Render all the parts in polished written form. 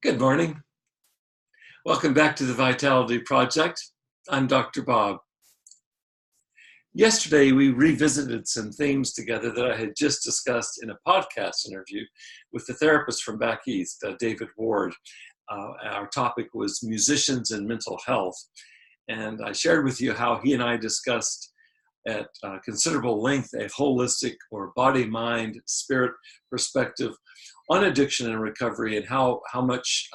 Good morning. Welcome back to the Vitality Project. I'm Dr. Bob. Yesterday, we revisited some themes together that I had just discussed in a podcast interview with the therapist from back east, David Ward. Our topic was musicians and mental health. And I shared with you how he and I discussed at considerable length a holistic or body, mind, spirit perspective on addiction and recovery, and how much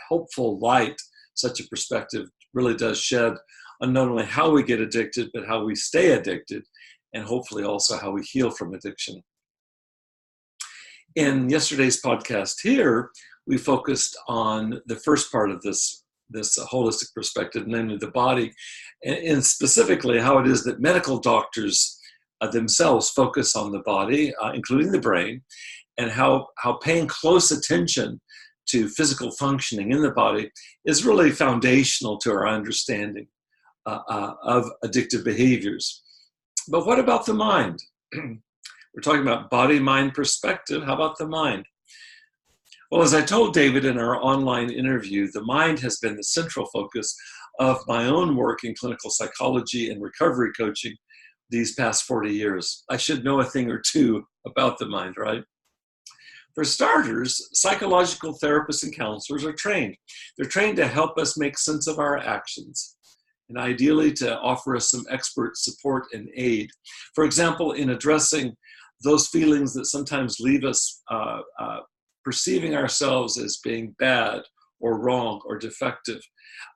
hopeful light such a perspective really does shed on not only how we get addicted, but how we stay addicted, and hopefully also how we heal from addiction. In yesterday's podcast here, we focused on the first part of this holistic perspective, namely the body, and specifically how it is that medical doctors themselves focus on the body, including the brain, and how paying close attention to physical functioning in the body is really foundational to our understanding of addictive behaviors. But what about the mind? We're talking about body-mind perspective. How about the mind? Well, as I told David in our online interview, the mind has been the central focus of my own work in clinical psychology and recovery coaching these past 40 years. I should know a thing or two about the mind, right? For starters, psychological therapists and counselors are trained. They're trained to help us make sense of our actions, and ideally to offer us some expert support and aid. For example, in addressing those feelings that sometimes leave us perceiving ourselves as being bad or wrong or defective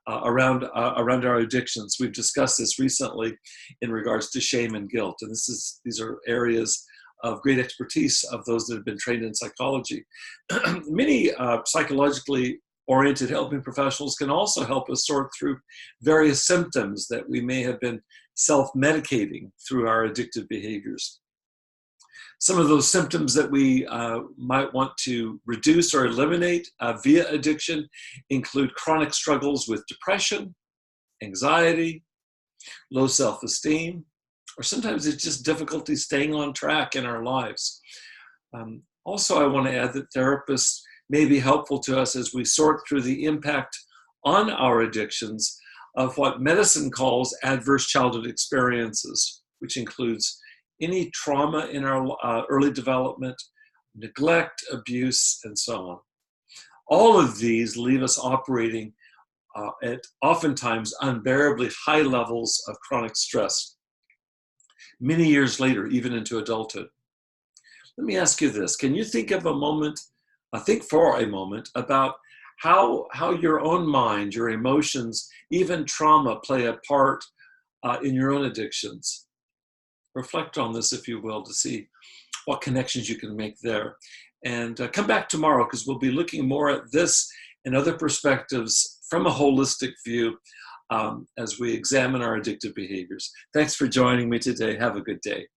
around our addictions. We've discussed this recently in regards to shame and guilt, and these are areas of great expertise of those that have been trained in psychology. Many psychologically oriented helping professionals can also help us sort through various symptoms that we may have been self-medicating through our addictive behaviors. Some of those symptoms that we might want to reduce or eliminate via addiction include chronic struggles with depression, anxiety, low self-esteem, or sometimes it's just difficulty staying on track in our lives. Also, I want to add that therapists may be helpful to us as we sort through the impact on our addictions of what medicine calls adverse childhood experiences, which includes any trauma in our early development, neglect, abuse, and so on. All of these leave us operating at oftentimes unbearably high levels of chronic stress, many years later, even into adulthood. Let me ask you this. Can you think for a moment about how your own mind, your emotions, even trauma play a part in your own addictions? Reflect on this, if you will, to see what connections you can make there. And come back tomorrow, because we'll be looking more at this and other perspectives from a holistic view as we examine our addictive behaviors. Thanks for joining me today. Have a good day.